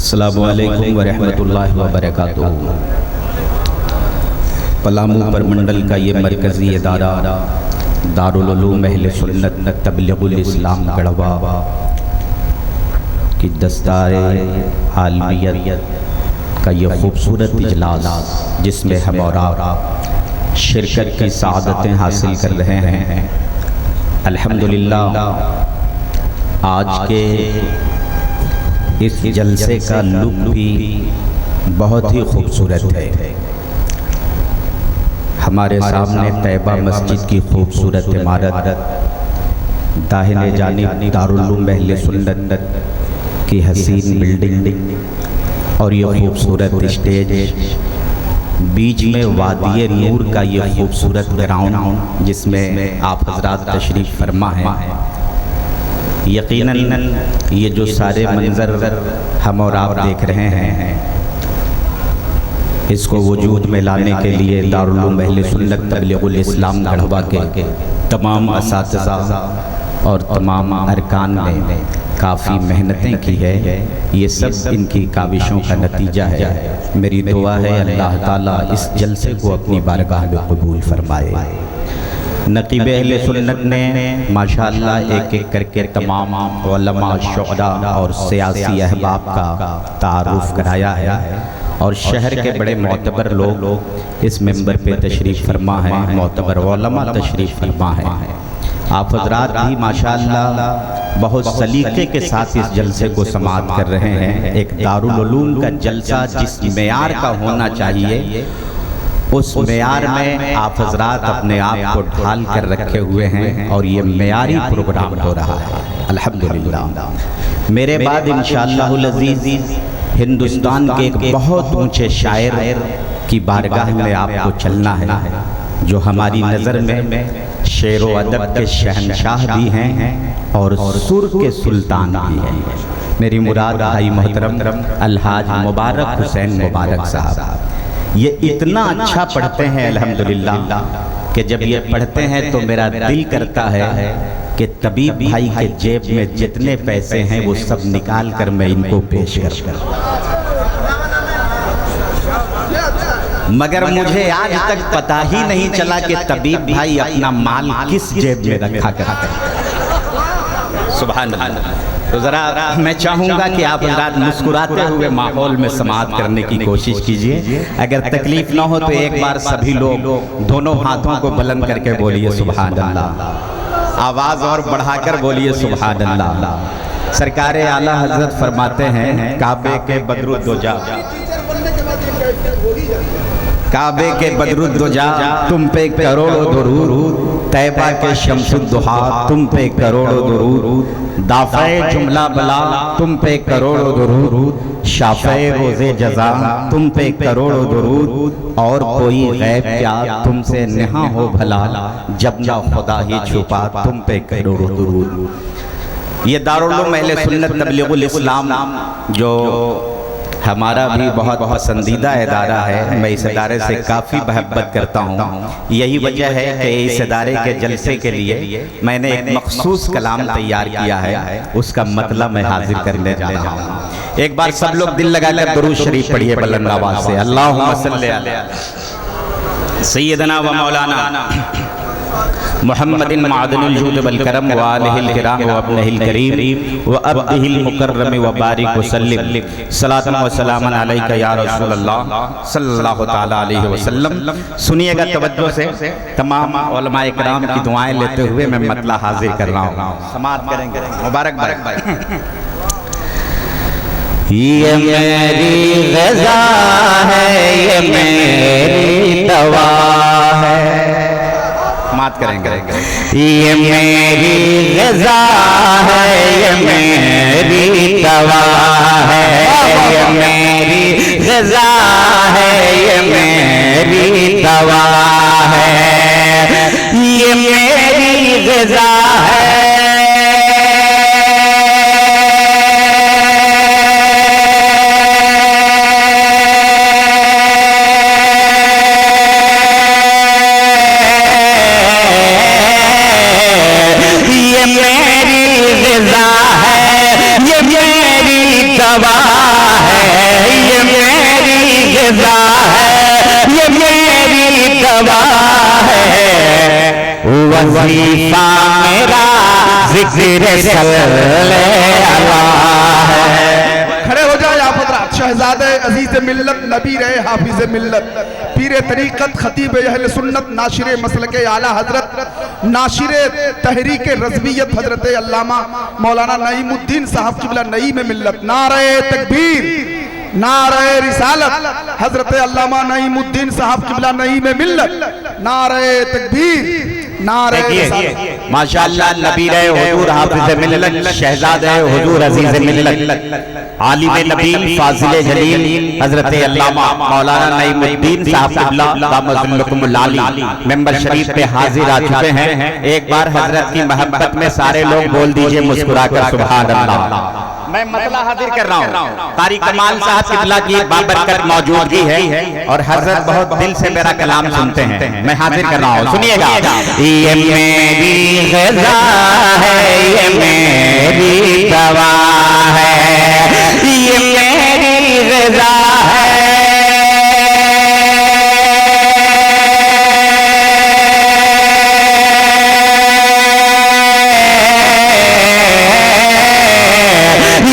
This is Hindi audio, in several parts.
अस्सलामु अलैकुम व रहमतुल्लाहि व बरकातुहू। पलामू परमंडल का ये मरकज़ी इदारा दारुल उलूम अहले सुन्नत तबलीगुल इस्लाम गढ़वा की दस्तारे आलमियत का ये खूबसूरत इजलास जिसमें हम और आप शिरकत की सआदतें हासिल कर रहे हैं, अल्हम्दुलिल्लाह आज के इस जलसे का लुक भी बहुत ही खूबसूरत है। हमारे सामने तैयबा मस्जिद की खूबसूरत इमारत, दाहिने जानिब दारुल उलूम अहले सुन्नत की हसीन बिल्डिंग और ये खूबसूरत स्टेज, बीच में वादिये नूर का ये खूबसूरत ग्राउंड जिसमें आप हजरात तशरीफ़ फरमा हैं। यकीनन ये जो सारे मंजर हम और आप देख रहे हैं, इसको वजूद में लाने के लिए दारुल उलूम अहले सुन्नत तबलीगुल इस्लाम गढ़वा के तमाम असातिज़ा और तमाम अरकान ने काफ़ी मेहनतें की है। ये सब इनकी काविशों का नतीजा है। मेरी दुआ है अल्लाह ताला इस जलसे को अपनी बारगाह में कबूल फरमाए। नक़ीब अहले सुन्नत ने माशाअल्लाह एक एक करके तमाम उलमा, शुअरा और सियासी अहबाब का तारुफ़ कराया है और शहर के बड़े मोतबर लोग इस मिंबर पे तशरीफ़ फरमा हैं, मोतबर उलमा तशरीफ़ फरमा हैं। आप हज़रात भी माशाअल्लाह बहुत सलीके के साथ इस जलसे को समाअत कर रहे हैं। एक दारुल उलूम का जलसा जिस मेयार का होना चाहिए, उस मेयार में आप हज़रात अपने आप को ढाल कर रखे हुए हैं और ये मेयारी प्रोग्राम हो रहा है, अल्हम्दुलिल्लाह। मेरे बाद इंशाअल्लाहुल अज़ीज़ हिंदुस्तान के एक बहुत ऊंचे शायर की बारगाह में आपको चलना है, जो हमारी नज़र में शेर व अदब के शहनशाह भी हैं और सुर के सुल्तान भी हैं। मेरी मुराद भाई मोहतरम अलहाज मुबारक हुसैन मुबारक साहब, ये इतना अच्छा पढ़ते हैं अल्हम्दुलिल्लाह कि जब ये पढ़ते हैं तो मेरा दिल करता है कि तबीब भाई के जेब में जितने पैसे हैं वो सब निकाल कर मैं इनको पेश कर, मगर मुझे आज तक पता ही नहीं चला कि तबीब भाई अपना माल किस जेब में रखा करते हैं। सुभान अल्लाह। तो ज़रा मैं चाहूँगा कि आप हज़रात मुस्कुराते हुए माहौल में समाअत करने की कोशिश कीजिए। अगर तकलीफ़ ना हो तो एक बार सभी लोग दोनों हाथों को बुलंद करके बोलिए सुभान अल्लाह, आवाज़ और बढ़ाकर बोलिए सुभान अल्लाह। सरकार आला हज़रत फरमाते हैं, काबे के बदरुद्दोजा, काबे के बदरुद्दोजा तुम पे करोड़ों दुरूद, तैयबा के शम्सुद्दुहा तुम पे करोड़ों दुरूद, दाफ़े जुमला बला तुम पे करोड़ों दुरूद, शाफ़े रोज़े जज़ा तुम पे करोड़ों दुरूद, और कोई गैब क्या तुमसे नेहा हो भला, जब ना खुदा ही छुपा तुम पे करोड़ों दुरूद। ये दारुल उलूम अहले सुन्नत तबलीगुल इस्लाम जो हमारा भी बहुत पसंदीदा इदारा है, मैं इस इदारे से काफ़ी मोहब्बत करता हूँ। यही वजह है कि इस इदारे के जलसे के लिए मैंने एक मखसूस कलाम तैयार किया है, उसका मतलब मैं हाजिर करने जा रहा हूँ। एक बार सब लोग दिल लगाकर दुरूद शरीफ पढ़िए बुलंद आवाज़ से, अल्लाहुम्मा सल्ली अला सय्यदना व मौलाना मुहम्मदिन मादनुल जूद वल करम व आलिहिल किराम व अब्निहिल करीम व अब्दिहिल मुकर्रम व बारिक वसल्लिम सलातन व सलामन अलैका या रसूलल्लाह सल्लल्लाहु तआला अलैहि वसल्लम। सुनिएगा तवज्जो से, तमाम उलमाए किराम की दुआएं लेते हुए मैं मतला हाजिर कर रहा हूँ। समाअत करेंगे। मुबारक भाई। ये मेरी ग़िज़ा है, ये मेरी दवा है, मात करेंगे। ये मेरी ग़िज़ा है, ये मेरी दवा है, ये मेरी ग़िज़ा है, ये मेरी दवा है, ये मेरी ग़िज़ा है। ये मेरी ग़िज़ा है, ये मेरी दवा है, वजीफा मेरा जिक्र सल्ले अल्लाह है। खड़े हो जाए आप हज़रात। शहजादे अजीज मिल्लत, नबी रहे हाफिज मिल्लत, पीर तरीक़त, खतीब अहले सुन्नत, नाशिर मसलक आला हजरत, नाशिर तहरीक रज़वियत हजरत अल्लामा मौलाना नईमुद्दीन साहब क़िबला नईम मिल्लत। नारे तकबीर, नारे रिसालत, हजरत अल्लामा नईमुद्दीन साहब क़िबला नईम मिल्लत। नारे तकबीर, नारे रिसालत। माशाअल्लाह नबी रहे हुजूर हाफिज मिल्लत, शहजादे हुजूर अजीज मिल्लत, आलिम नबी फाजिल जलील हजरत अल्लामा मौलाना नईमुद्दीन साहब क़िबला दामतुल्लकुमुल आली मेंबर शरीफ पे हाजिर आ चुके हैं। एक बार हजरत की मोहब्बत में सारे लोग बोल दीजिए मुस्कुराकर सुभान अल्लाह। मैं मतला हाजिर कर रहा हूँ, कारी कमाल साहब क़िबला की बाबरकत मौजूदगी है और हजरत बहुत दिल से मेरा कलाम सुनते हैं। मैं हाजिर कर रहा हूँ, सुनिएगा। ये मेरी ग़िज़ा है, ये मेरी दवा है, ये मेरी ग़िज़ा है,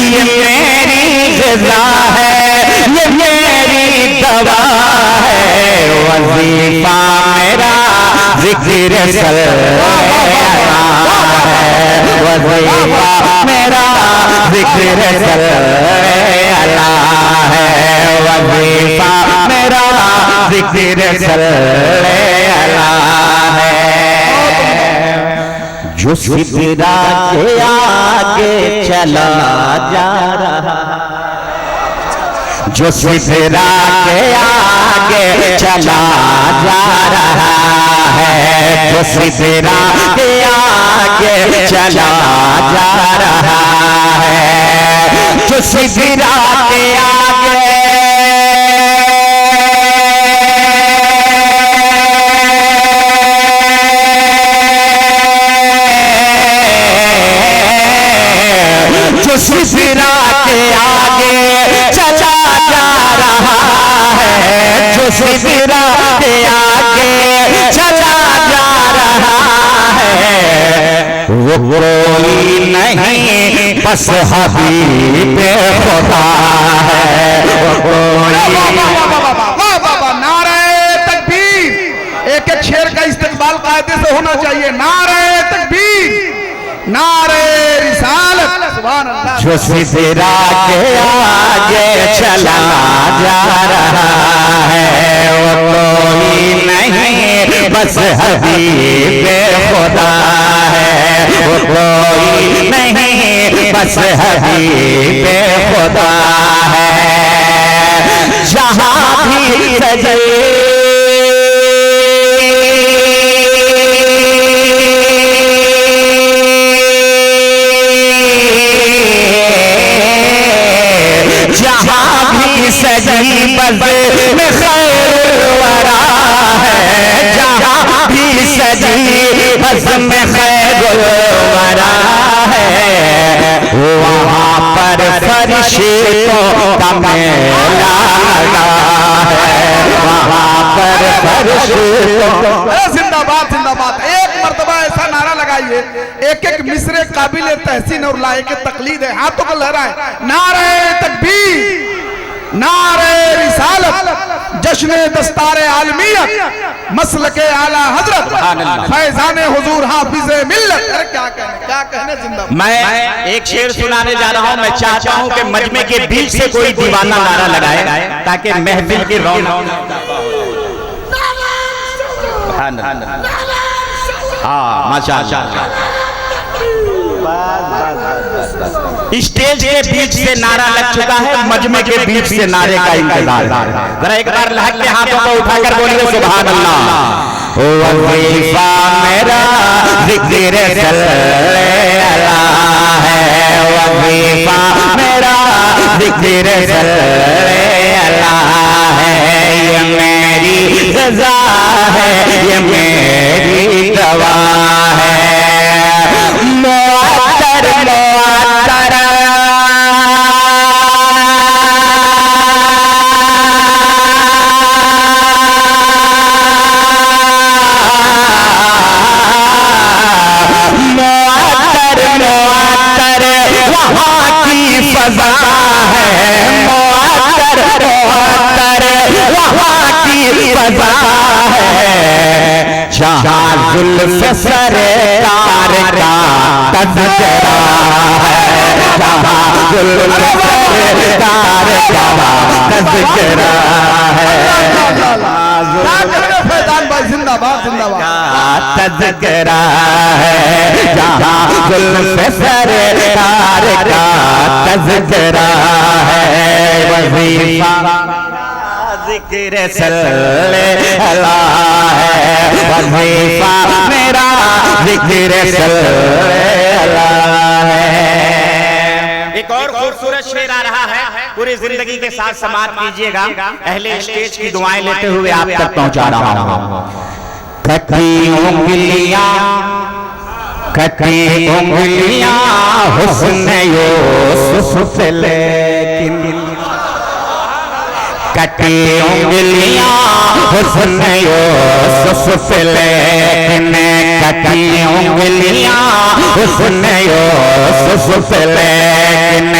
ये मेरी ग़िज़ा है, ये मेरी दवा है। वजीफा मेरा जिक्र सल्ले अल्लाह है, वजीफा मेरा जिक्र सल्ले अल्लाह है, वजीफा मेरा जिक्र सल्ले अल्लाह है। जो सिदरा के आगे चला जा रहा, जो सिदरा के आगे चला जा रहा है, जो सिदरा के आगे चला जा रहा है, जो सिदरा के आगे जो सिदरा के आगे चला जा रहा है, जो सिदरा के आगे चला जा रहा है, वो कोई नहीं बस हबीब खुदा है, वो कोई। नारे तकबीर। एक एक शेर का इस्तेमाल कायदे से होना चाहिए। नारे तकबीर, नारे रिसालत, सुभान अल्लाह। जो सिदरा के आगे चला जा रहा है, वो कोई नहीं बस हबीब खुदा है, वो कोई नहीं बस हबीब खुदा है। जहाँ भी सजे सजी बज़ में खैर वरा है, जहाँ भी सजी बज़ में खैर वरा है, वहाँ पर फरिश्तों का मेला लगा है, वहाँ पर फरिश्तों। जिंदाबाद जिंदाबाद। एक मर्तबा ऐसा नारा लगाइए, एक एक मिसरे काबिल तहसीन और लायक तकलीद है। हाथों को लहराए। नारे तकबीर, नारे रिसालत, जश्न दस्तारे आलमियत, मसलके आला हजरत, फैजाने हुजूर हाफिज मिल्लत। अरे क्या कहने जिंदाबाद। मैं एक शेर सुनाने जा रहा हूँ। मैं चाहता हूँ कि मजमे के बीच से कोई दीवाना नारा लगाए ताकि महफिल की रौनक। हाँ माशाअल्लाह। स्टेज के बीच से नारा लग चुका है, मजमे के बीच से नारे का इंतजार। जरा एक बार लहक के हाथों को उठाकर बोलिए सुभान अल्लाह। वजीफा मेरा जिक्र सल्ले अल्लाह है, वजीफा मेरा जिक्र सल्ले अल्लाह है, ये मेरी ग़िज़ा है, ये मेरी दवा है। जहाँ जुल्फ सरकार का तज़किरा है, जहाँ जुल्फ सरकार का तज़किरा है, फैजान भाई जिंदाबाद जिंदाबाद तज़किरा है, जहाँ जुल्फ सरकार का तज़किरा है। वजीफा ज़िक्र सल्लल्लाह है, वजीफा मेरा ज़िक्र सल्लल्लाह है। एक और खूबसूरत शेर आ रहा है, पूरी जिंदगी के साथ समाप्त कीजिएगा। अहले स्टेज की दुआएं लेते हुए आप तक पहुंचा रहा हूं। कटी उंगलियां हुस्न यूसुफ लेकिन, कटी उंगलियां हुस्न यूसुफ लेकिन, कटी उंगलियां हुस्न यूसुफ लेकिन,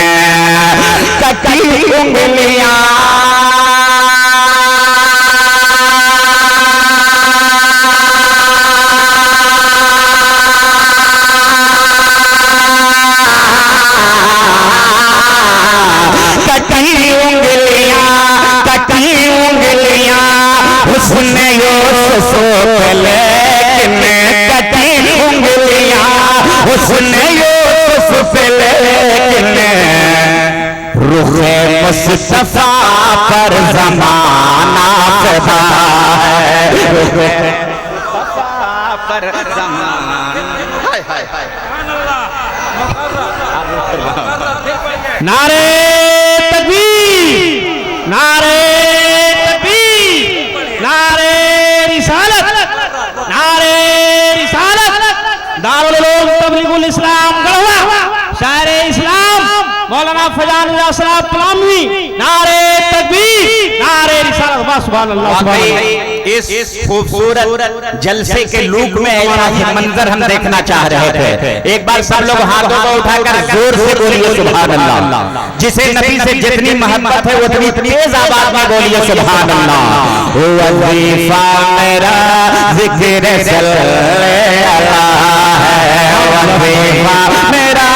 कटी उंगलियां हुस्न यूसुफ लेकिन, कटी उंगलियां हुस्न यूसुफ लेकिन, रुखे मुस्तफा पर ज़माना फ़िदा है, रुखे मुस्तफा पर ज़माना। नारे तकबीर, नारे दारुल उलूम तबलीगुल इस्लाम गढ़वा, शायर इस्लाम मौलाना फैजान रज़ा साहब पलामवी, नारे तकबीर, नारे रिसालत, सुभान अल्लाह सुभान अल्लाह। इस खूबसूरत जलसे के लूक में ऐसा ही मंजर हम देखना चाह रहे थे। एक बार सब लोग हाथों को उठाकर जोर से बोलिए सुभान अल्लाह। जिसे नबी से जितनी मोहब्बत है उतनी तेज आवाज में बोलिए सुभान अल्लाह। वजीफा मेरा ज़िक्र सल्लल्लाह है, वजीफा मेरा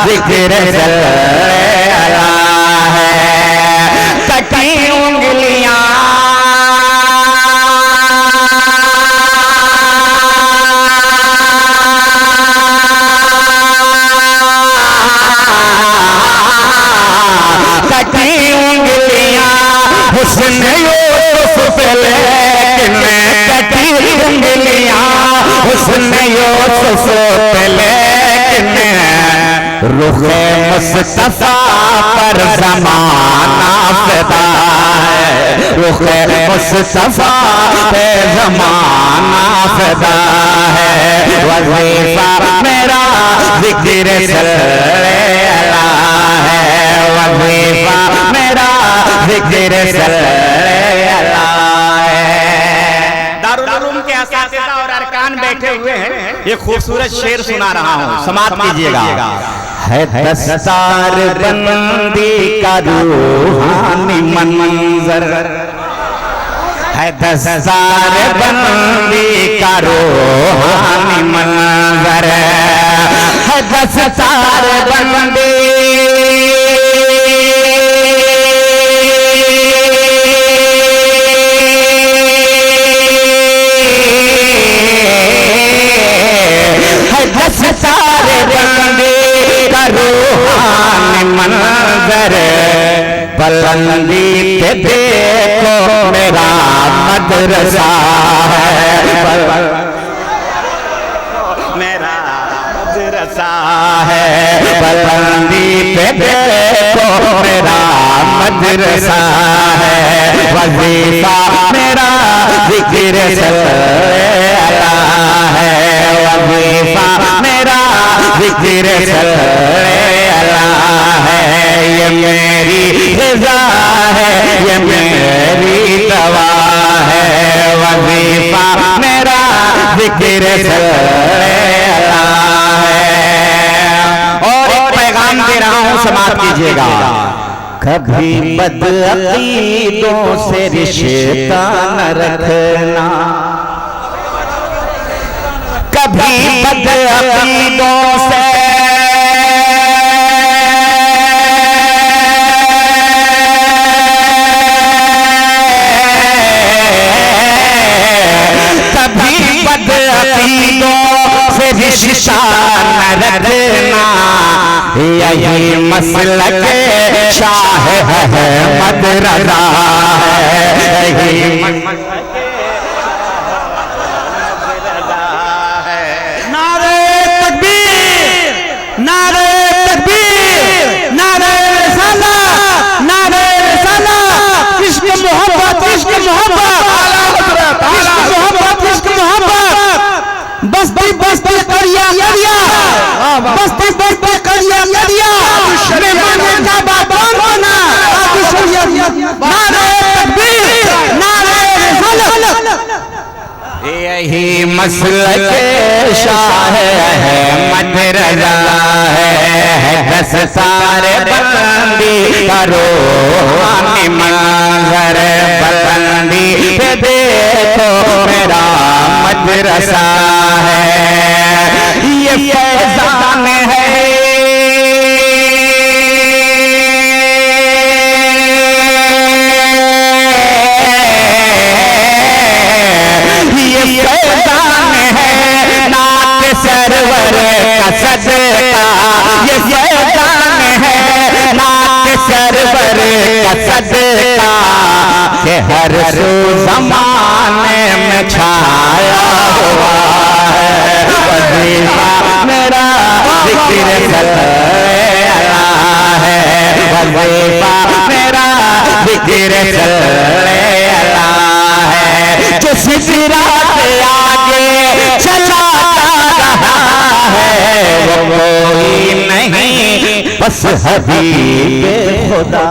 ज़िक्र सल्लल्लाह है, कटी उंगलियां हुस्न यूसुफ लेकिन, कटी उंगलियां हुस्न यूसुफ लेकिन, रुखे मुस्तफा पर ज़माना फ़िदा है, रुखे मुस्तफा पे ज़माना फ़िदा है। वजीफा मेरा ज़िक्र सल्लल्लाह है, वजीफा मेरा ज़िक्र सल्लल्लाह है। दारुल उलूम के असातिज़ा और अरकान बैठे हुए हैं, ये खूबसूरत शेर सुना रहा हूँ, समाप्त कीजिएगा। है दस्तार बंदी का रूहानी मंजर, है दस्तार बंदी का रूहानी मंजर, है दस्तार बंदी सारे बंदे का रूहानी मंजर, बुलंदी पे देखो मेरा मदरसा है, मेरा मदरसा है, बुलंदी पे देखो मेरा मदरसा है। वजीफा मेरा ज़िक्र सल्लल्लाह है, वजीफा मेरा ज़िक्र सल्लल्लाह है। ये मेरी ग़िज़ा है, ये मेरी दवा है, वजीफा मेरा ज़िक्र सल्लल्लाह है। और एक पैगाम दे रहा हूँ, समाप्त कीजिएगा। कभी बदअक़ीदों से रिश्ता न रखना, कभी बदअकीदों से रिश्ता न रखना, यही मसलक शाह अहमद रज़ा है। नारे तकबीर, नारे तकबीर, नारे रिसालत, नारे रिसालत, इश्क मोहब्बत, इश्क मोहब्बत, इश्क मोहब्बत, इश्क मोहब्बत। बस्ती बस्ती करिया यरिया, बस्ती बस्ती करिया यरिया, मेहमान का बाबान बना, नारे तकबीर, नारे रिसालत। यही मसलक शाह अहमद रज़ा है। 10 सारे बंदी करो मंजर बंदी पे देखो मेरा मदरसा है, ये फैज़ान है। ये फैज़ान है नात सरवर का सदका, ये फैज़ान है नात सरवर का सदका, के हर सू ज़माने में छाया हुआ है। वज़ीफ़ा मेरा ज़िक्र सल्लल्लाहु है, वज़ीफ़ा मेरा ज़िक्र सल्लल्लाहु है। जो सिरात आगे चलाता रहा है वो कोई नहीं बस हबीब खुदा।